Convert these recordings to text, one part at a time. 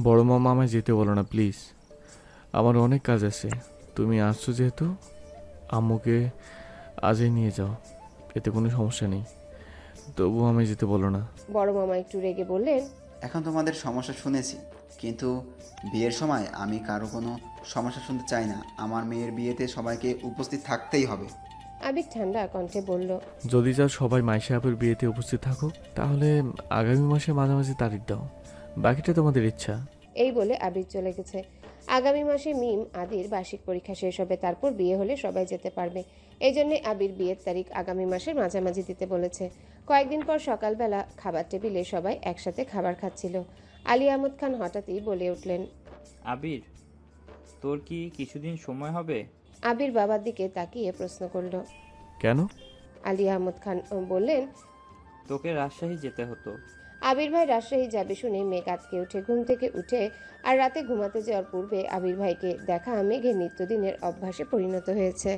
বড় মামা আমায় যেতে বলো না প্লিজ, আমার অনেক কাজ আছে। তুমি আসছো যেহেতু আম্মুকে আজই নিয়ে যাও, এতে কোনো সমস্যা নেই। তবু আমায় যেতে বলো না। বড় মামা একটু রেগে বললেন, এখন তোমাদের সমস্যা শুনেছি, কিন্তু বিয়ের সময় আমি কারো কোনো সমস্যা শুনতে চাই না। আমার মেয়ের বিয়েতে সবাইকে উপস্থিত থাকতেই হবে। আবির ঠান্ডা কণ্ঠে বলল, যদি চাও সবাই মাইশা আপুর বিয়েতে উপস্থিত থাকুক, তাহলে আগামী মাসে মাঝামাঝি তারিখ দাও, বাকিটা তোমাদের ইচ্ছা। এই বলে আবির চলে গেছে। আগামী মাসে মিম আদির বার্ষিক পরীক্ষা শেষ হবে, তারপর বিয়ে হলে সবাই যেতে পারবে। এই জন্যে আবির বিয়ের তারিখ আগামী মাসের মাঝামাঝি দিতে বলেছে। কয়েকদিন পর সকালবেলা খাবার টেবিলে সবাই একসাথে খাবার খাচ্ছিল। আলী আহমদ খান হঠাৎই বলে উঠলেন, আবির, তোর কি কিছুদিন সময় হবে? আবির বাবার দিকে তাকিয়ে প্রশ্ন করল। কেন? আলী আহমদ খান বললেন, তোকে রাজশাহী যেতে হতো। আবির ভাই রাজশাহী যাবে শুনে মেঘ আজকে উঠে ঘুম থেকে উঠে আর রাতে ঘুমাতে যাওয়ার পূর্বে আবির ভাইকে দেখা মেঘের নিত্যদিনের অভ্যাসে পরিণত হয়েছে।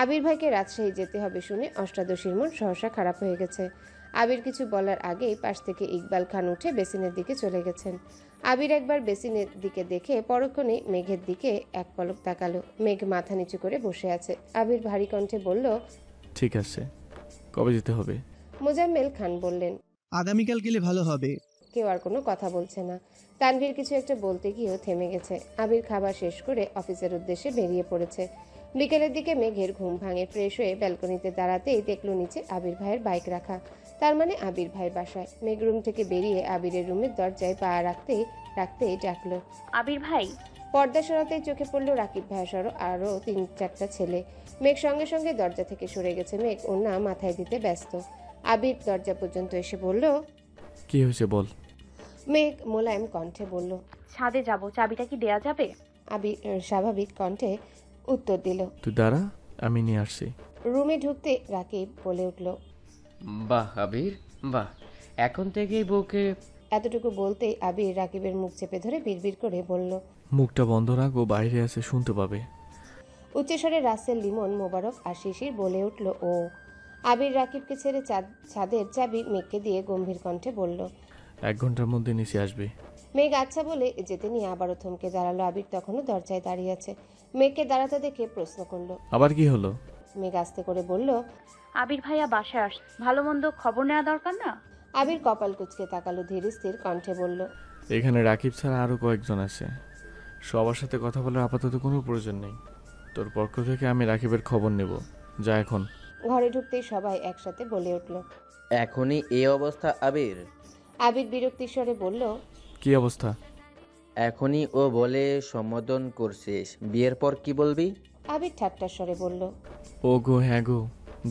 আবির ভাইকে রাজশাহী যেতে হবে শুনে অষ্টাদশীর মন সহসা খারাপ হয়ে গেছে। আবির কিছু বলার আগেই পাশ থেকে ইকবাল খান উঠে বেসিনের দিকে চলে গেছেন। আবির একবার বেসিনের দিকে দেখে পরক্ষণে মেঘের দিকে এক পলক তাকালো। মেঘ মাথা নিচু করে বসে আছে। আবির ভারী কণ্ঠে বলল, ঠিক আছে, কবে যেতে হবে? মোজাম্মেল খান বললেন। আগামীকাল গেলে ভালো হবে। কেউ আর কোনো কথা বলছে না। তানভীর কিছু একটা বলতে গিয়েও থেমে গেছে। আবির খাবার শেষ করে অফিসের উদ্দেশ্যে বেরিয়ে পড়েছে। বিকেলের দিকে মেঘের ঘুম ভাঙে। ফ্রেশ হয়ে ব্যালকনিতে দাঁড়াতেই দেখলো নিচে আবির ভাইয়ের বাইক রাখা। তার মানে আবির ভাই বাসায়। মেঘ রুম থেকে বেরিয়ে আবিরের রুমের দরজায় পা রাখতেই ডাকলো, আবির ভাই। পর্দা সরাতেই চোখে পড়লো রাকিব ভাইয়া সহ আরও 3-4টা ছেলে। মেঘ সঙ্গে সঙ্গে দরজা থেকে সরে গেছে। মেঘ ওড়না মাথায় দিতে ব্যস্ত। আবির দরজা পর্যন্ত এসে বলল, কি হয়েছে বল। মেঘ মোলায়েম কণ্ঠে বলল, ছাদে যাব, চাবিটা কি দেয়া যাবে? আবির স্বাভাবিক কণ্ঠে উত্তর দিল। তুই দাঁড়া, আমি নিয়ে আসছি। রুমে ঢুকতে রাকিব বলে উঠল, বাহ আবির বাহ, এখন থেকেই বউকে। এতটুকু বলতেই আবির রাকিবের মুখ চেপে ধরে বিড়বিড় করে বলল, মুখটা বন্ধ রাখ, ও বাইরে আছে, শুনতে পাবে। উচ্চস্বরে রাসেল, লিমন, মোবারক আর শিশির বলে উঠল ও। আবির রাকিবকে ছেড়ে ছাদের চাবি মেঘকে দিয়ে গম্ভীর কণ্ঠে বলল, 1 ঘন্টার মধ্যে নিচে আসবে। মেঘ আচ্ছা বলে যেতে নিয়ে আবারও থমকে দাঁড়ালো। আবির তখনও দরজায় দাঁড়িয়ে আছে। মেঘকে দাঁড়াতে দেখে প্রশ্ন করলো। আবার কি হলো? মেঘ আস্তে করে বলল, আবির ভাইয়া বাসায় আস, ভালো মন্দ খবর নেওয়া দরকার না? আবির কপাল কুঁচকে তাকালো। ধীর স্থির কণ্ঠে বলল, এখানে রাকিব ছাড়া আরও কয়েকজন আছে, সবার সাথে কথা বলার আপাতত কোনো প্রয়োজন নেই। তোর পক্ষ থেকে আমি রাকিবের খবর নেব, যা এখন। ঘরে ঢুকতেই সবাই একসাথে বলে উঠল, এখনই এই অবস্থা আবির? আবির বিরক্তির স্বরে বলল, কি অবস্থা? এখনই ও বলে সম্বোধন করছিস, বিয়ের পর কি বলবি? আবির ঠাট্টার স্বরে বলল, ও গো, হ্যাঁ গো,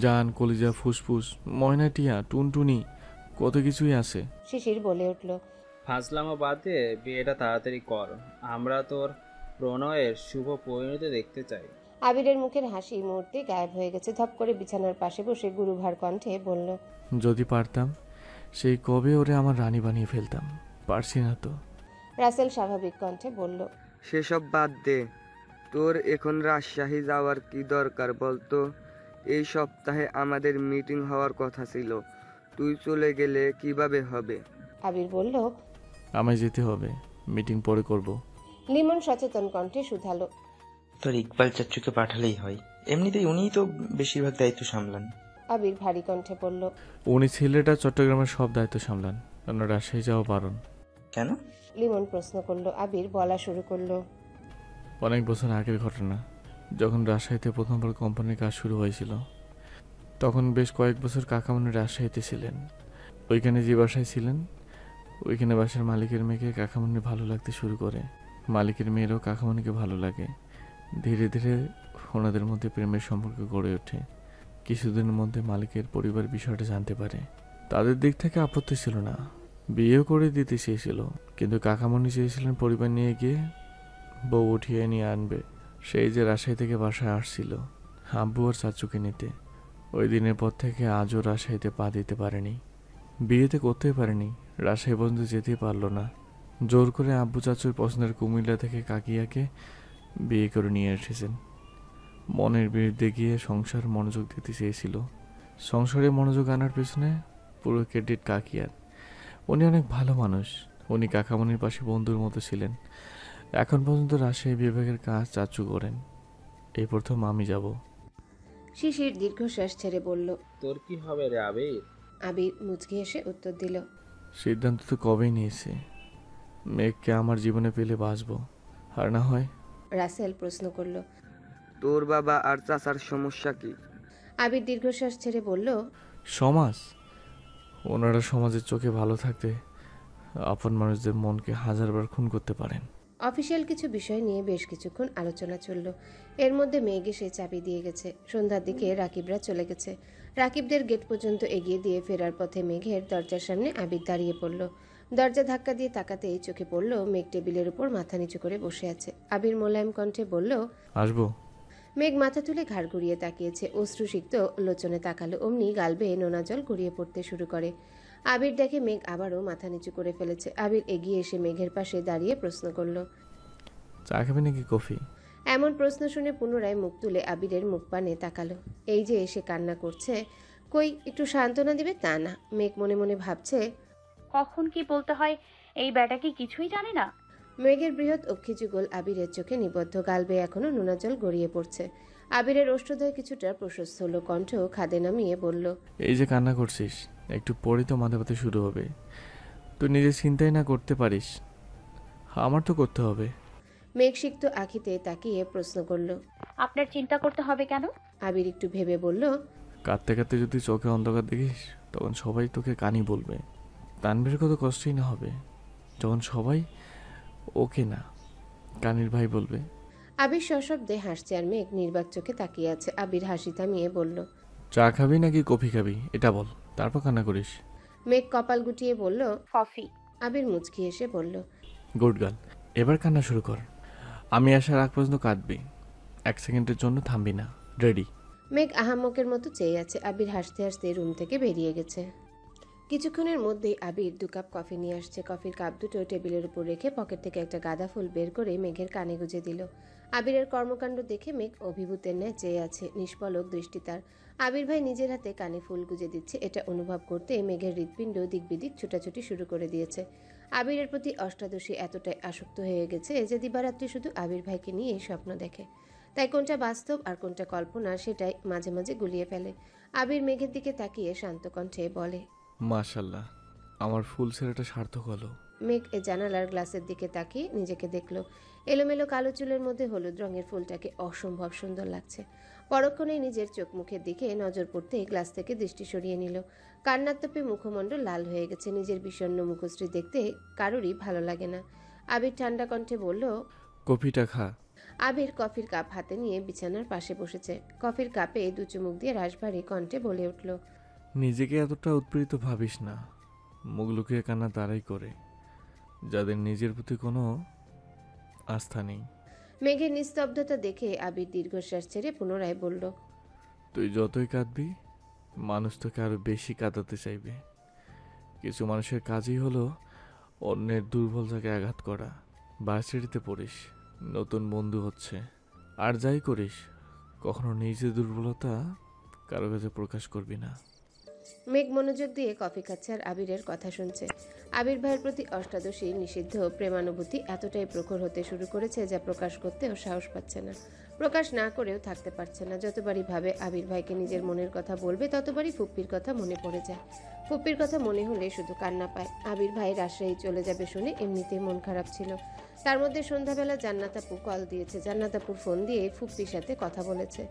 জান, কলিজা, ফুসফুস, ময়না, টিয়া, টুনটুনি, কত কিছুই আছে। শিশির বলে উঠল, ফাজলামো বাদ দিয়ে বিয়েটা তাড়াতাড়ি কর, আমরা তোর প্রণয়ের শুভ পরিণতি দেখতে চাই। আবিরের মুখের হাসি মুহূর্তে গায়েব হয়ে গেছে। ধপ করে বিছানার পাশে বসে গুরুভার কণ্ঠে বলল, যদি পারতাম সেই কবে ওরে আমার রানী বানিয়ে ফেলতাম, পারছি না তো। রাসেল স্বাভাবিক কণ্ঠে বলল, সেসব বাদ দে, তোর এখন রাজশাহী যাওয়ার কি দরকার বলতো? এই সপ্তাহে আমাদের মিটিং হওয়ার কথা ছিল, তুই চলে গেলে কিভাবে হবে? আবির বলল, আমায় যেতে হবে, মিটিং পরে করব। লিমন সচেতন কণ্ঠে শুধালো, তোর ইকবাল চাচ্চুকে পাঠালেই হয়, এমনিতেই উনিই তো বেশিরভাগ দায়িত্ব সামলান। আবির ভারী কণ্ঠে বলল, উনি ছেলেটা চট্টগ্রামের সব দায়িত্ব সামলান, কারণ রাজশাহী যাওয়া বারণ। কেন? লিমন প্রশ্ন করলো। আবির বলা শুরু করলো, অনেক বছর আগের ঘটনা, যখন রাজশাহীতে প্রথমবার কোম্পানির কাজ শুরু হয়েছিল, তখন বেশ কয়েক বছর কাকামণি রাজশাহীতে ছিলেন। ওইখানে যে বাসায় ছিলেন, ওইখানে বাসার মালিকের মেয়েকে কাকামণি ভালো লাগতে শুরু করে। মালিকের মেয়েরও কাকামণিকে ভালো লাগে। ধীরে ধীরে ওনাদের মধ্যে প্রেমের সম্পর্ক গড়ে ওঠে। কিছুদিনের মধ্যে মালিকের পরিবার বিষয়টা জানতে পারে। তাদের দিক থেকে আপত্তি ছিল না, বিয়েও করে দিতে চেয়েছিল, কিন্তু কাকামণি চেয়েছিলেন পরিবার নিয়ে গিয়ে বউ উঠিয়ে নিয়ে আনবে। সেই যে রাজশাহী থেকে বাসায় আসছিল আব্বু আর চাচুকে নিতে, ওই দিনের পর থেকে আজও রাজশাহীতে পা দিতে পারেনি, বিয়েতে করতেই পারেনি, রাজশাহী পর্যন্ত যেতেই পারলো না। জোর করে আব্বু চাচুর পছন্দের কুমিল্লা থেকে কাকিয়াকে বিয়ে করে নিয়ে এসেছেন। মনের বিরুদ্ধে গিয়ে সংসার মনোযোগ দিতে চেয়েছিল। সংসারে মনোযোগ আনার পেছনে পুরো ক্রেডিট কাকিয়ার। উনি অনেক ভালো মানুষ। উনি কাকামণির পাশে বন্ধুর মতো ছিলেন। এখন পর্যন্ত রাজশাহী বিভাগের কাজ চাচু করেন। এই প্রথম আমি যাব। শিশির দীর্ঘশ্বাস ছেড়ে বলল। তোর কি হবে রে আবির? আবির মুচকি এসে উত্তর দিল। সিদ্ধান্ত তো কবেই নিয়েছি। মেঘকে আমার জীবনে পেলে বাঁচবো, আর না হয়। রাসেল প্রশ্ন করল। তোর বাবা আর চাচার সমস্যা কি? আবির দীর্ঘশ্বাস ছেড়ে বলল। সমাজ। ওনারা সমাজের চোখে ভালো থাকতে আপন মানুষদের মনকে হাজারবার খুন করতে পারেন। অফিসিয়াল কিছু বিষয় নিয়ে বেশ কিছুক্ষণ আলোচনা চলল। এর মধ্যে মেঘ এসে চাবি দিয়ে গেছে। সন্ধ্যার দিকে রাকিবরা চলে গেছে। রাকিবদের গেট পর্যন্ত এগিয়ে দিয়ে ফেরার পথে মেঘের দরজার সামনে আবির দাঁড়িয়ে পড়ল। দরজা ধাক্কা দিয়ে তাকাতেই চোখে পড়ল মেঘ টেবিলের উপর মাথা নিচু করে বসে আছে। আবির মোলায়েম কণ্ঠে বলল, আসবো। মেঘ মাথা তুলে ঘাড় ঘুরিয়ে তাকিয়েছে। অশ্রুসিক্ত লোচনে তাকালো। অমনি গাল বেয়ে নোনা জল গড়িয়ে পড়তে শুরু করে। আবির দেখে মেঘ আবারও মাথা নিচু করে ফেলেছে। আবির এগিয়ে এসে মেঘের পাশে দাঁড়িয়ে প্রশ্ন করল, চা খাবে নাকি কফি? এমন প্রশ্ন শুনে পুনরায় মুখ তুলে আবিরের মুখ পানে তাকালো। এই যে এসে কান্না করছে, কই একটু সান্ত্বনা দিবে তা না। মেঘ মনে মনে ভাবছে, কখন কি বলতে হয় এই ব্যাটা কি কিছুই জানে না। মেঘের বৃহৎ অক্ষি যুগল আবিরের চোখে নিবদ্ধ। গাল বেয়ে এখনো নোনা জল গড়িয়ে পড়ছে। আবিরের ওষ্ঠদয় কিছুটা প্রশস্ত হলো। কণ্ঠ খাদে নামিয়ে বলল, এই যে কান্না করছিস, একটু পরেই তো মাথা ব্যথা শুরু হবে। তুই নিজে চিন্তাই না করতে পারিস, আমার তো করতে হবে। মেঘ সিক্ত আখিতে তাকিয়ে প্রশ্ন করল, আপনার চিন্তা করতে হবে কেন? আবির একটু ভেবে বলল, কাঁদতে কাঁদতে যদি চোখে অন্ধকার দেখিস, তখন সবাই তোকে কানি বলবে। তানভীর কত কষ্টই না হবে যখন সবাই ওকে না কানির ভাই বলবে। আবির সশব্দে হাসছে আর মেঘ নির্বাক চোখে তাকিয়ে আছে। আবির হাসি থামিয়ে বলল, চা খাবি নাকি কফি খাবি এটা বল, তারপর কান্না করিস। মেঘ কপাল গুটিয়ে বলল, কফি। আবির মুচকি এসে বলল, গুড গার্ল, এবার কান্না শুরু কর। আমি আসার আগ পর্যন্ত কাঁদবি, 1 সেকেন্ডের জন্য থামবি না। রেডি? মেঘ আহাম্মকের মতো চেয়ে আছে। আবির হাসতে হাসতে রুম থেকে বেরিয়ে গেছে। কিছুক্ষণের মধ্যেই আবির 2 কাপ কফি নিয়ে আসছে। কফির কাপ দুটো টেবিলের উপর রেখে পকেট থেকে একটা গাঁদা ফুল বের করে মেঘের কানে গুজে দিল। আবিরের কর্মকাণ্ড দেখে মেঘ অভিভূতের ন্যায় চেয়ে আছে। নিষ্পলক দৃষ্টি তার। আবির ভাই নিজের হাতে কানে ফুল গুজে দিচ্ছে, এটা অনুভব করতে মেঘের হৃৎপিণ্ড দিকবিদিক ছুটাছুটি শুরু করে দিয়েছে। আবিরের প্রতি অষ্টাদশী এতটাই আসক্ত হয়ে গেছে যে দিবারাত্রি শুধু আবির ভাইকে নিয়ে স্বপ্ন দেখে। তাই কোনটা বাস্তব আর কোনটা কল্পনা সেটাই মাঝে মাঝে গুলিয়ে ফেলে। আবির মেঘের দিকে তাকিয়ে শান্ত কণ্ঠে বলে, মাশাল্লাহ, আমার ফুল ছেলেটা সার্থক হলো। মেঘ এ জানালার গ্লাসের দিকে তাকিয়ে নিজেকে দেখল। এলোমেলো কালো চুলের মধ্যে হলুদ রঙের ফুলটাকে অসম্ভব সুন্দর লাগছে। পরক্ষণেই নিজের চোখ মুখের দিকে নজর পড়তেই গ্লাস থেকে দৃষ্টি সরিয়ে নিল। কান্নাত্তপে মুখমণ্ডল লাল হয়ে গেছে। নিজের বিষণ্ণ মুখশ্রী দেখতে কারোরই ভালো লাগে না। আবির ঠান্ডা কণ্ঠে বলল, কফিটা খা। আবির কফির কাপ হাতে নিয়ে বিছানার পাশে বসেছে। কফির কাপে 2 চুমুক দিয়ে রাশভারী কণ্ঠে বলে উঠল, নিজেকে এতটা উৎপীড়িত ভাবিস না। মুখ লুকিয়ে কান্না তারাই করে যাদের নিজের প্রতি কোনো আস্থা নেই। মেঘের নিস্তব্ধতা দেখে আবির দীর্ঘশ্বাস ছেড়ে পুনরায় বলল, তুই যতই কাঁদবি, মানুষ তোকে আরো বেশি কাঁদাতে চাইবে। কিছু মানুষের কাজই হলো অন্যের দুর্বল জায়গায় আঘাত করা। ভার্সিটিতে পড়িস, নতুন বন্ধু হচ্ছে, আর যাই করিস কখনো নিজের দুর্বলতা কারো কাছে প্রকাশ করবি না। মেঘ মনোযোগ দিয়ে কফি খাচ্ছে আর আবিরের কথা শুনছে। আবির ভাইয়ের প্রতি অষ্টাদশী নিষিদ্ধ প্রেমানুভূতি এতটাই প্রখর হতে শুরু করেছে যা প্রকাশ করতেও সাহস পাচ্ছে না। প্রকাশ না করেও থাকতে পারছে না। যতবারই ভাবে আবির ভাইকে নিজের মনের কথা বলবে, ততবারই ফুপ্পির কথা মনে পড়ে যায়। ফুপ্পির কথা মনে হলে শুধু কান্না পায়। আবির ভাই রাজশাহী চলে যাবে শুনে এমনিতেই মন খারাপ ছিল। তার মধ্যে সন্ধ্যাবেলা জান্নাত আপু কল দিয়েছে। জান্নাত আপুর ফোন দিয়ে ফুপ্পির সাথে কথা বলেছে।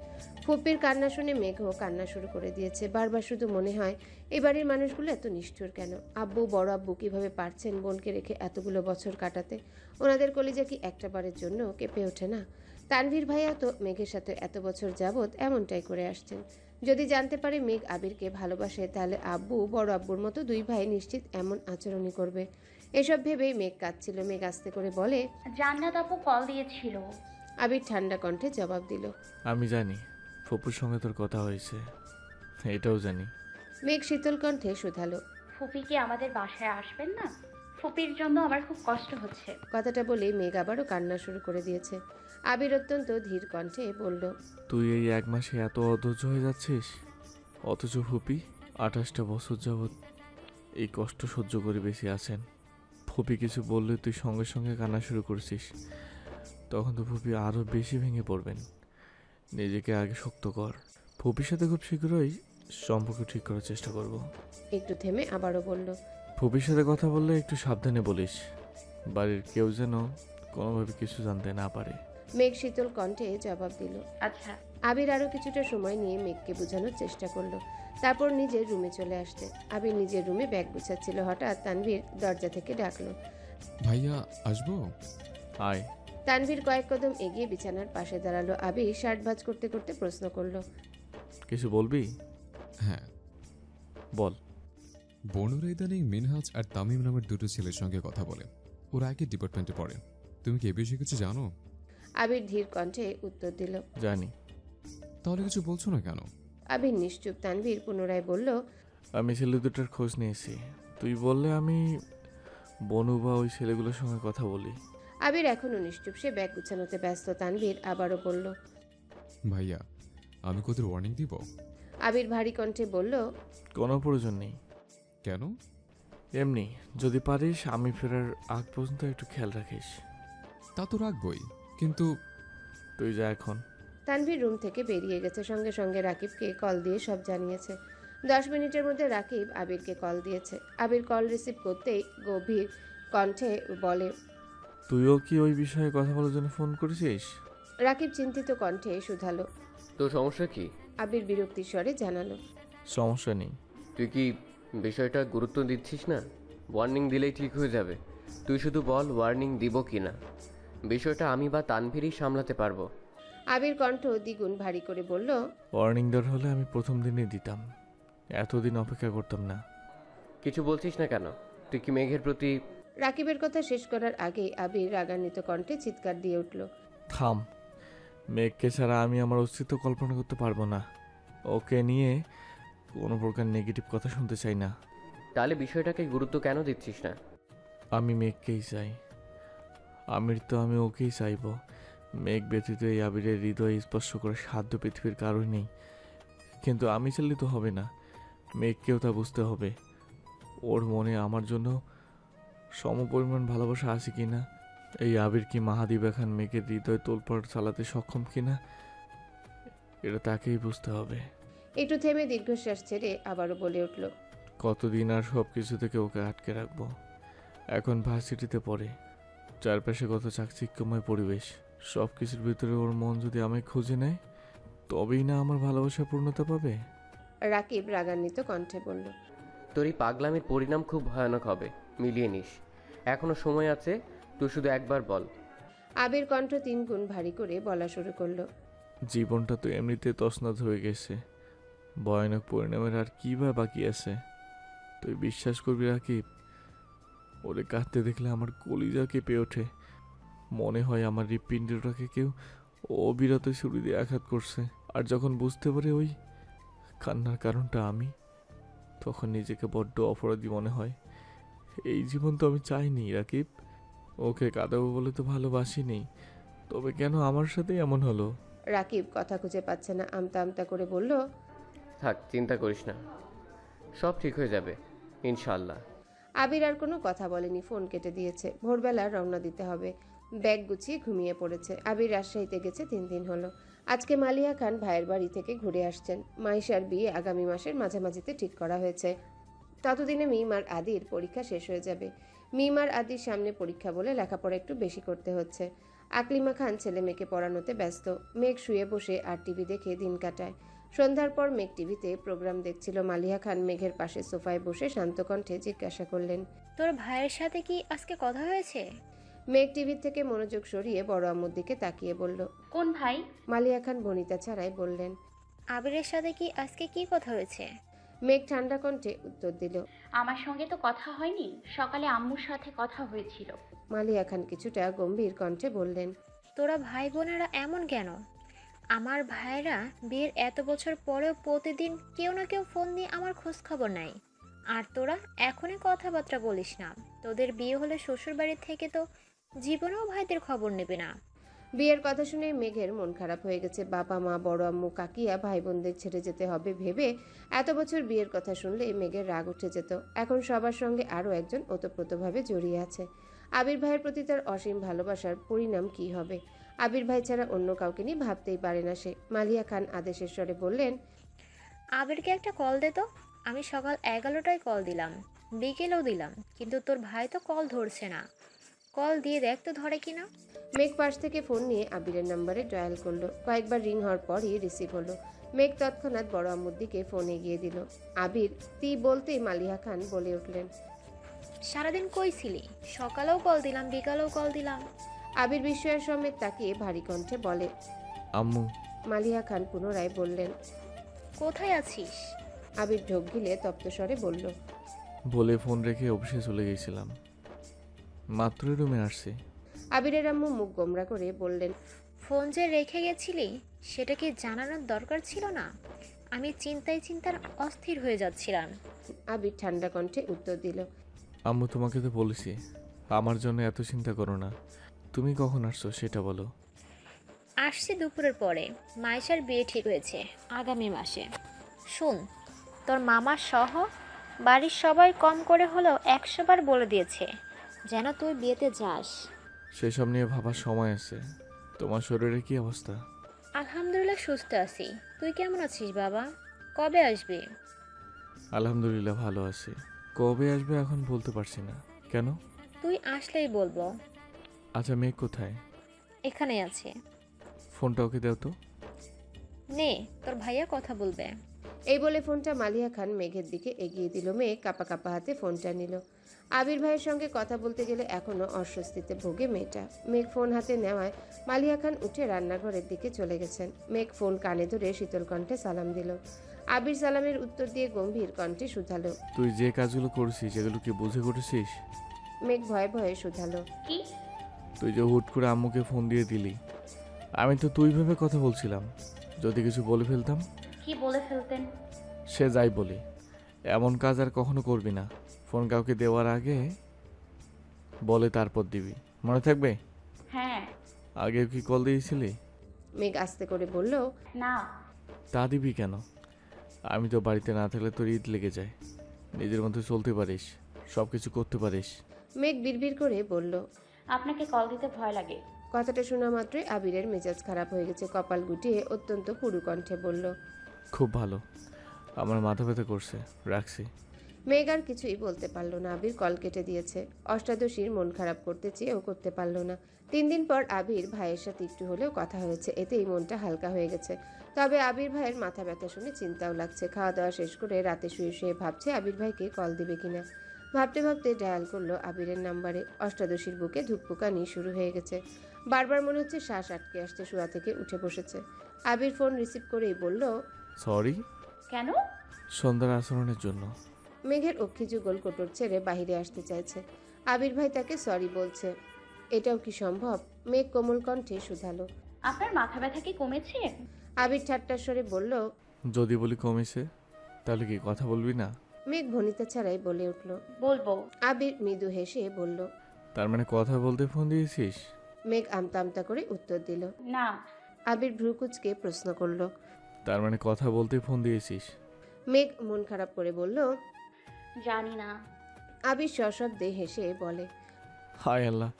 ফুপ্পির কান্না শুনে মেঘও কান্না শুরু করে দিয়েছে। বারবার শুধু মনে হয় এই বাড়ির মানুষগুলো এত নিষ্ঠুর কেন? আব্বু বড় আব্বু কিভাবে পারছেন বোনকে রেখে এতগুলো বছর কাটাতে? ওনাদের কলিজা কি একটা বারের জন্য কেঁপে ওঠে না? তানভীর ভাইয়া তো মেঘের সাথে এত বছর যাবৎ এমনটাই করে আসছেন। যদি জানতে পারে মেঘ আবিরকে ভালোবাসে, তাহলে আব্বু বড় আব্বুর মতো 2 ভাই নিশ্চিত এমন আচরণই করবে। এসব ভেবেই মেঘ কাঁদছিল। মেঘ আস্তে করে বলে, জান্নাত আপু কল দিয়েছিল। আবির ঠান্ডা কণ্ঠে জবাব দিল, আমি জানি ফুপুর সঙ্গে তোর কথা হয়েছে, এটাও জানি। মেঘ শীতল কণ্ঠে শুধালো, ফুপি কি আমাদের বাসায় আসবেন না? ফুপির জন্য আমার খুব কষ্ট হচ্ছে। কথাটা বলে মেঘ আবারও কান্না শুরু করে দিয়েছে। আবির অত্যন্ত ধীর কণ্ঠে বলল, তুই এই 1 মাসে এত অধৈর্য হয়ে যাচ্ছিস, অথচ ফুপি 28টা বছর যাবৎ এই কষ্ট সহ্য করে বেশি আছেন। ফুপি কিছু বললে তুই সঙ্গে সঙ্গে কান্না শুরু করছিস, তখন তো ফুপি আরও বেশি ভেঙে পড়বেন। নিজেকে আগে শক্ত কর। ফুপির সাথে খুব শীঘ্রই সম্পর্ক ঠিক করার চেষ্টা করব। একটু থেমে আবারও বলল, ফুপির সাথে কথা বললে একটু সাবধানে বলিস, বাড়ির কেউ যেন কোনোভাবে কিছু জানতে না পারে। মেঘ শীতল কণ্ঠে জবাব দিল। আচ্ছা। আবির আরও কিছুটা সময় নিয়ে মেঘকে বোঝানোর চেষ্টা করলো, তারপর নিজের রুমে চলে আসতে। আবির নিজের রুমে ব্যাগ গুছাচ্ছিল, হঠাৎ তানভীর দরজা থেকে ডাকলো। ভাইয়া আসবো? আয়। তানভীর কয়েক কদম এগিয়ে বিছানার পাশে দাঁড়ালো। আবির শার্ট ভাঁজ করতে করতে প্রশ্ন করলো, কিছু বলবি? হ্যাঁ বল। বনুরা ইদানিং মিনহাজ আর তামিম নামের দুটো ছেলের সঙ্গে কথা বলে। ওরা একই ডিপার্টমেন্টে পড়ে। তুমি কি এ বিষয়ে কিছু জানো? আবির ধীর কণ্ঠে উত্তর দিল, জানি। তাহলে কিছু বলছো না কেন? আবির নিশ্চুপ। তানভীর পুনরায় বলল, আমি ছেলে দুটার খোঁজ নিয়েছি, তুই বললে আমি বনু বা ওই ছেলেগুলোর সঙ্গে কথা বলি। আবির এখনো নিশ্চুপ, সে ব্যাগ গুছানোতে ব্যস্ত। তানভীর আবারও বলল, ভাইয়া আমি কোথাও ওয়ার্নিং দিব? আবির ভারী কণ্ঠে বলল, কোনো প্রয়োজন নেই। কেন? এমনি, যদি পারিস আমি ফেরার আগ পর্যন্ত একটু খেয়াল রাখিস। তা তো রাখবই, কিন্তু তুই যা এখন। তানভীর রুম থেকে বেরিয়ে গেছে, সঙ্গে সঙ্গে রাকিবকে কল দিয়ে সব জানিয়েছে। 10 মিনিটের মধ্যে রাকিব আবিরকে কল দিয়েছে। আবির কল রিসিভ করতেই গভীর কণ্ঠে বলে, তুইও কি ওই বিষয়ে কথা বলার জন্য ফোন করেছিস? রাকিব চিন্তিত কণ্ঠে শুধালো। তোর সমস্যা কি? আবির বিরক্তির স্বরে জানালো, সমস্যা নেই। তুই কি বিষয়টা গুরুত্ব দিচ্ছিস না? ওয়ার্নিং দিলেই ঠিক হয়ে যাবে। তুই শুধু বল ওয়ার্নিং দিব কি না, বিষয়টা আমি বা তানভীরই সামলাতে পারবো। আবির কণ্ঠ দ্বিগুণ ভারী করে বলল, ওয়ার্নিং দেওয়ার হলে আমি প্রথম দিনই দিতাম, এতদিন অপেক্ষা করতাম না। কিছু বলছিস না কেন? তুই কি মেঘের প্রতি? রাকিবের কথা শেষ করার আগেই আবির রাগান্বিত কণ্ঠে চিৎকার দিয়ে উঠল, থাম। মেঘকে ছাড়া আমি আমার অস্তিত্ব কল্পনা করতে পারবো না। ওকে নিয়ে কোনো প্রকার নেগেটিভ কথা শুনতে চাই না। তাহলে বিষয়টাকে গুরুত্ব কেন দিচ্ছিস না? আমি মেঘকেই চাই। আমির তো আমি ওকেই চাইব। মেঘ ব্যতীত এই আবিরের হৃদয় স্পর্শ করে সাধ্য পৃথিবীর কারোই নেই। কিন্তু আমি চাইলে তো হবে না, মেঘকেও তা বুঝতে হবে। ওর মনে আমার জন্য সমপরিমাণ ভালোবাসা আছে কিনা, এই আবির কি মাহাদিবা খান মেঘের হৃদয় তোলপাড় চালাতে সক্ষম কিনা, এটা তাকেই বুঝতে হবে। একটু থেমে দীর্ঘশ্বাস ছেড়ে আবারও বলে উঠল, কতদিন আর সব কিছু থেকে ওকে আটকে রাখবো। এখন ভার্সিটিতে পড়ে, চারপাশে কত চাকচিক্যময় পরিবেশ, সব কিছুর ভিতরে ওর মন যদি আমায় খুঁজে নেয়, তবেই না আমার ভালোবাসা পূর্ণতা পাবে। রাকিব রাগান্বিত কণ্ঠে বলল, তোর এই পাগলামির পরিণাম খুব ভয়ানক হবে, মিলিয়ে নিস। এখনো সময় আছে, তুই শুধু একবার বল। আবির কণ্ঠ 3 গুণ ভারী করে বলা শুরু করলো, জীবনটা তো এমনিতে তছনছ হয়ে গেছে, ভয়ানক পরিণামের আর কি বা বাকি আছে। তুই বিশ্বাস করবি রাকিব, ওরে কাঁদতে দেখলে আমার কলিজা কেঁপে ওঠে। মনে হয় আমার হৃৎপিণ্ডটাকে কেউ অবিরত ছুরি দিয়ে আঘাত করছে। আর যখন বুঝতে পারে ওই কান্নার কারণটা আমি, তখন নিজেকে বড্ড অপরাধী মনে হয়। এই জীবন তো আমি চাইনি রাকিব। ওকে কাঁদাবো বলে তো ভালোবাসিনি, তবে কেন আমার সাথে এমন হলো? রাকিব কথা খুঁজে পাচ্ছে না, আমতা আমতা করে বলল, থাক, চিন্তা করিস না, সব ঠিক হয়ে যাবে ইনশাল্লাহ। আবির আর কোনো কথা বলেনি, ফোন কেটে দিয়েছে। ভোরবেলা রওনা দিতে হবে। ব্যাগ গুছিয়ে ঘুমিয়ে পড়েছে। আবির রাজশাহীতে গেছে 3 দিন হলো। আজকে মালিয়া খান ভাইয়ের বাড়ি থেকে ঘুরে আসছেন। মাইশার বিয়ে আগামী মাসের মাঝামাঝিতে ঠিক করা হয়েছে। ততদিনে মিম আর আদির পরীক্ষা শেষ হয়ে যাবে। মিম আর আদির সামনে পরীক্ষা বলে লেখাপড়া একটু বেশি করতে হচ্ছে। আকলিমা খান ছেলে মেয়েকে পড়ানোতে ব্যস্ত। মেঘ শুয়ে বসে আর টিভি দেখে দিন কাটায়। সন্ধ্যার পর মেঘ টিভিতে প্রোগ্রাম দেখছিল। মালিয়া খান মেঘের পাশে সোফায় বসে শান্ত কণ্ঠে জিজ্ঞাসা করলেন, তোর ভাইয়ের সাথে কি আজকে কথা হয়েছে? মেঘ টিভি থেকে মনোযোগ সরিয়ে বড় আম্মুর দিকে তাকিয়ে বলল, কোন ভাই? মালিয়া খান বনিতা ছাড়াই বললেন, আবিরের সাথে কি আজকে কি কথা হয়েছে? মেঘ ঠান্ডা কণ্ঠে উত্তর দিল, আমার সঙ্গে তো কথা হয়নি, সকালে আম্মুর সাথে কথা হয়েছিল। মালিয়া খান কিছুটা গম্ভীর কণ্ঠে বললেন, তোরা ভাই বোনেরা এমন কেন? আমার ভাইরা বিয়ের এত বছর পরেও প্রতিদিন কেউ না কেউ ফোন দিয়ে আমার খোঁজ খবর নাই। আর তোরা এখনই কথাবার্তা বলিস না। তোদের বিয়ে হলে শ্বশুর বাড়ি থেকে তো জীবনেও ভাইদের খবর নেবে না। বিয়ের কথা শুনে মেঘের মন খারাপ হয়ে গেছে। বাবা মা, বড় আম্মু, কাকিয়া, ভাই বোনদের ছেড়ে যেতে হবে ভেবে এত বছর বিয়ের কথা শুনলে মেঘের রাগ উঠে যেত। এখন সবার সঙ্গে আরও একজন ওতপ্রোতভাবে জড়িয়ে আছে। আবির ভাইয়ের প্রতি তার অসীম ভালোবাসার পরিণাম কি হবে? আবির ভাই ছাড়া অন্য কাউকে নিয়ে ভাবতেই পারে না সে। মালিয়া খান আদেশের স্বরে বললেন, আবিরকে একটা কল দে তো। আমি সকাল 11টায় কল দিলাম, বিকেলেও দিলাম, কিন্তু তোর ভাই তো কল ধরছে না। কল দিয়ে দেখ তো ধরে কিনা। মেঘ পাশ থেকে ফোন নিয়ে আবিরের নাম্বারে ডায়াল করলো। কয়েকবার রিং হওয়ার পরই রিসিভ হলো। মেঘ তৎক্ষণাৎ বড় আম্মুর দিকে ফোন এগিয়ে দিল। আবির তি বলতেই মালিয়া খান বলে উঠলেন, সারাদিন কই ছিলি? সকালেও কল দিলাম, বিকালেও কল দিলাম। আবির বিস্ময়ের সমেত তাকিয়ে ভারী কণ্ঠে বলে, আম্মু। মালিয়া খান পুনরায় বললেন, কোথায় আছিস? আবির ঢোক গিলে তপ্ত স্বরে বলল, বলে ফোন রেখে অফিসে চলে গেছিলাম, মাত্রই রুমে আসছি। আবিরের আম্মু মুখ গোমরা করে বললেন, ফোন যে রেখে গেছিলি সেটা কি জানানোর দরকার ছিল না? আমি চিন্তায় অস্থির হয়ে যাচ্ছিলাম। আবির ঠান্ডা কণ্ঠে উত্তর দিল, আম্মু তোমাকে তো বলেছি আমার জন্য এত চিন্তা করো না। তুমি কখন আসছো সেটা বলো। আসছি দুপুরের পরে। মাইশার বিয়ে ঠিক হয়েছে আগামী মাসে। শুন, তোর মামা সহ বাড়ির সবাই কম করে হলেও 100 বার বলে দিয়েছে যেন তুই বিয়েতে যাস। সেসব নিয়ে ভাবার সময় আছে। তোমার শরীরের কি অবস্থা? আলহামদুলিল্লাহ সুস্থ আছি। তুই কেমন আছিস বাবা? কবে আসবি? আলহামদুলিল্লাহ ভালো আছি। কবে আসবে এখন বলতে পারছি না। কেন? তুই আসলেই বলবো। আচ্ছা মেঘ কোথায়? এখানেই আছে। ফোনটা ওকে দাও তো। নে, তোর ভাইয়া কথা বলবে। এই বলে ফোনটা মালিয়া খান মেঘের দিকে এগিয়ে দিল। মেঘ কাপা কাপা হাতে ফোনটা নিল। আবির ভাইয়ের সঙ্গে কথা বলতে গেলে এখনো অস্বস্তিতে ভোগে মেয়েটা। মেঘ ফোন হাতে নেওয়ায় মালিয়া খান উঠে রান্নাঘরের দিকে চলে গেছেন। মেঘ ফোন কানে ধরে শীতল কণ্ঠে সালাম দিল। আবির সালামের উত্তর দিয়ে গম্ভীর কণ্ঠে শুধালো, তুই যে কাজগুলো করছিস এগুলো কি বুঝে করেছিস? মেঘ ভয়ে ভয়ে শুধালো, কি? তুই যে হুট করে আম্মুকে ফোন দিয়ে দিলি, আমি তো তুই ভেবে কথা বলছিলাম। যদি কিছু বলে ফেলতাম। কি বলে ফেলতেন? সে যাই বলি, এমন কাজ আর কখনো করবি না। ফোন কাউকে দেওয়ার আগে বলে তারপর দিবি, মনে থাকবে? হ্যাঁ। আগেও কি কল দিয়েছিলি? মেঘ আস্তে করে বলল, না। তা দিবি কেন? আমি তো বাড়িতে না থাকলে তোর ঈদ লেগে যায়। নিজের মধ্যে চলতে পারিস, সব কিছু করতে পারিস। মেঘ বিড়বিড় করে বলল, আপনাকে কল দিতে ভয় লাগে। কথাটা শোনা মাত্রই আবিরের মেজাজ খারাপ হয়ে গেছে। কপাল গুটিয়ে অত্যন্ত পুরু কণ্ঠে বলল, খুব ভালো, আমার মাথা ব্যথা করছে, রাখছি। মেঘ আর কিছুই বলতে পারল না। আবির কল কেটে দিয়েছে। অষ্টাদশীর মন খারাপ করতে চেয়েও করতে পারল না। 3 দিন পর আবির ভাইয়ের সাথে একটু হলেও কথা হয়েছে, এতেই মনটা হালকা হয়ে গেছে। তবে আবির ভাইয়ের মাথা ব্যথা শুনে চিন্তাও লাগছে। খাওয়া দাওয়া শেষ করে রাতে শুয়ে শুয়ে ভাবছে আবির ভাইকে কল দিবে কিনা। ভাবতে ভাবতে ডায়াল করলো আবিরের নাম্বারে। অষ্টাদশীর বুকে ধুকপুকানি শুরু হয়ে গেছে। বারবার মনে হচ্ছে শ্বাস আটকে আসছে। শোয়া থেকে উঠে বসেছে। আবির ফোন রিসিভ করেই বলল, সরি। কেন? সন্ধ্যার আচরণের জন্য। মেঘের অক্ষি যুগল কোটর ছেড়ে বাহিরে আসতে চাইছে। আবির ভাই তাকে সরি বলছে। এটাও কি সম্ভব? মেঘ কোমল কণ্ঠে শুধালো, আপনার মাথা ব্যথা কি কমেছে? আবির ঠাট্টার স্বরে বলল, যদি বলি কমেছে তাহলে কি কথা বলবি না? মেঘ ভনিতা ছাড়াই বলে উঠল, বলবো। আবির মৃদু হেসে বলল, তার মানে কথা বলতে ফোন দিয়েছিস? মেঘ আমতা আমতা করে উত্তর দিল। না। আবির ভ্রুকুচকে প্রশ্ন করল, তার মানে কথা বলতে ফোন দিয়েছিস? মেঘ মন খারাপ করে বলল, জানি না। আবির সশব্দে হেসে বলে, হায় আল্লাহ,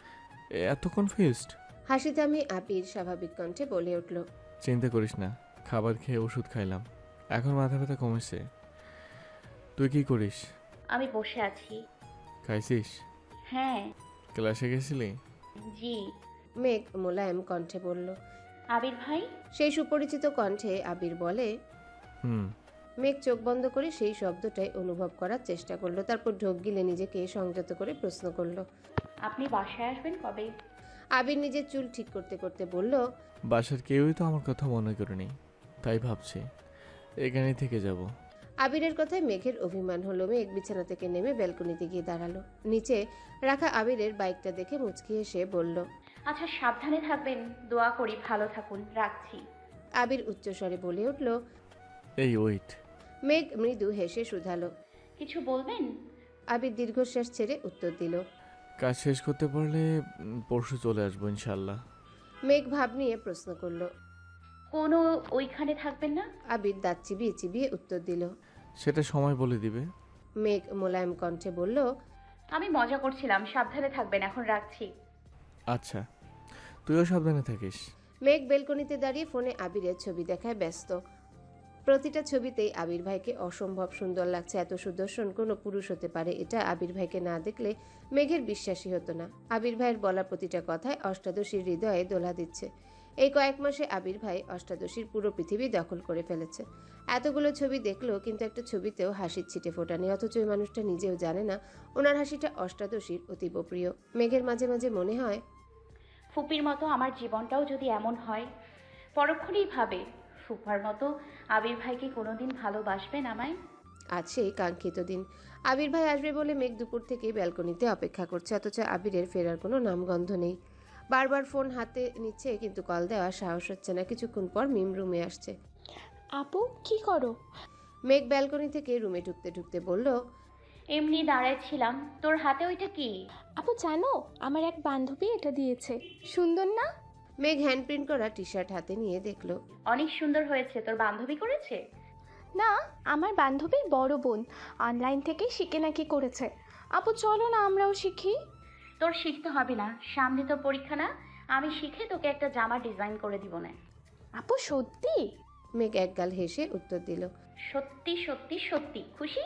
এত কনফিউজড। হাসি থামিয়ে আবির স্বাভাবিক কণ্ঠে বলে উঠল, চিন্তা করিস না, খাবার খেয়ে ওষুধ খাইলাম, এখন মাথা ব্যথা কমেছে। তুই কি করিস? আমি বসে আছি। খাইছিস? হ্যাঁ। ক্লাসে গেছিলি? জি। মেঘ মোলায়েম কণ্ঠে বলল। আবির ভাই? সেই সুপরিচিত কণ্ঠে আবির বলে, হুম। মেঘ চোখ বন্ধ করে সেই শব্দটাই অনুভব করার চেষ্টা করলো। তারপর ঢোক গিলে নিজেকে সংযত করে প্রশ্ন করলো, আপনি বাসায় আসবেন কবে? আবির নিজের চুল ঠিক করতে করতে বলল, বাসার কেউই তো আমার কথা মনে করেনি, তাই ভাবছি এখানেই থেকে যাব। আবিরের কথায় মেঘের অভিমান হলো। মেঘ বিছানা থেকে নেমে ব্যালকনিতে গিয়ে দাঁড়ালো। নিচে রাখা আবিরের বাইকটা দেখে মুচকি হেসে বলল, আচ্ছা সাবধানে থাকবেন, দোয়া করি ভালো থাকুন, রাখছি। আবির উচ্চস্বরে বলে উঠল। এই ওয়েট। মেঘ মৃদু হেসে শুধালো, কিছু বলবেন? আবির দীর্ঘশ্বাস ছেড়ে উত্তর দিল, কাজ শেষ করতে পারলে পরশু চলে আসবো ইনশাল্লাহ। মেঘ ভাব নিয়ে প্রশ্ন করলো। কোনো ওইখানে থাকবেন না? আবির দাঁত চিবিয়ে চিবিয়ে উত্তর দিল। সেটা সময় বলে দিবে। মেঘ মোলায়েম কণ্ঠে বলল, আমি মজা করছিলাম, সাবধানে থাকবেন, এখন রাখছি। আচ্ছা, তুইও সাবধানে থাকিস। মেঘ বেলকনিতে দাঁড়িয়ে ফোনে আবিরের ছবি দেখায় ব্যস্ত। প্রতিটা ছবিতেই আবির ভাইকে অসম্ভব সুন্দর লাগছে। এত সুদর্শন কোনো পুরুষ হতে পারে, এটা আবির ভাইকে না দেখলে মেঘের বিশ্বাসই হতো না। আবির ভাইয়ের বলা প্রতিটা কথায় অষ্টাদশীর হৃদয়ে দোলা দিচ্ছে। এই কয়েক মাসে আবির ভাই অষ্টাদশীর পুরো পৃথিবী দখল করে ফেলেছে। এতগুলো ছবি দেখলো, কিন্তু একটা ছবিতেও হাসির ছিটে ফোটানি। অথচ ওই মানুষটা নিজেও জানে না ওনার হাসিটা অষ্টাদশীর অতীব প্রিয়। মেঘের মাঝে মাঝে মনে হয়, ফুপির মতো আমার জীবনটাও যদি এমন হয়। পরক্ষণেই ভাবে, ফুপার মতো আবির ভাই কি কোনোদিন ভালোবাসবেন আমায়? আজ সেই কাঙ্ক্ষিত দিন। আবির ভাই আসবে বলে মেঘ দুপুর থেকেই ব্যালকনিতে অপেক্ষা করছে, অথচ আবিরের ফেরার কোনো নামগন্ধ নেই। বারবার ফোন হাতে নিচ্ছে, কিন্তু কল দেওয়ার সাহস হচ্ছে না। কিছুক্ষণ পর মিম রুমে আসছে। আপু কি করো? মেঘ ব্যালকনি থেকে রুমে ঢুকতে ঢুকতে বলল, এমনি দাঁড়াচ্ছিলাম। তোর হাতে ওইটা কি? আপু জানো, আমার এক বান্ধবী এটা দিয়েছে। সুন্দর না? মেঘ হ্যান্ডপ্রিন্ট করা টি শার্ট হাতে নিয়ে দেখলো। অনেক সুন্দর হয়েছে। তোর বান্ধবী করেছে? না, আমার বান্ধবীর বড় বোন অনলাইন থেকে শিখে নাকি করেছে। আপু চলো না আমরাও শিখি। তোর শিখতে হবে না, সামনে তো পরীক্ষা না? আমি শিখে তোকে একটা জামা ডিজাইন করে দিব না। আপু সত্যি? মেঘ একগাল হেসে উত্তর দিল, সত্যি সত্যি সত্যি। খুশি?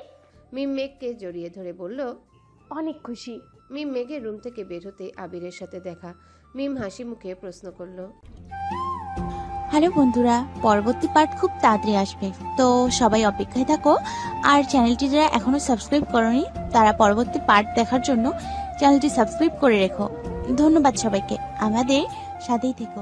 মিম মেঘকে জড়িয়ে ধরে বলল, অনেক খুশি। মিম মেঘের রুম থেকে বের হতে আবিরের সাথে দেখা। মিম হাসি মুখে প্রশ্ন করলো, হ্যালো বন্ধুরা, পরবর্তী পার্ট খুব তাড়াতাড়ি আসবে, তো সবাই অপেক্ষায় থাকো। আর চ্যানেলটি যারা এখনো সাবস্ক্রাইব করোনি তারা পরবর্তী পার্ট দেখার জন্য চ্যানেলটি সাবস্ক্রাইব করে রেখো। ধন্যবাদ সবাইকে, আমাদের সাথেই থেকো।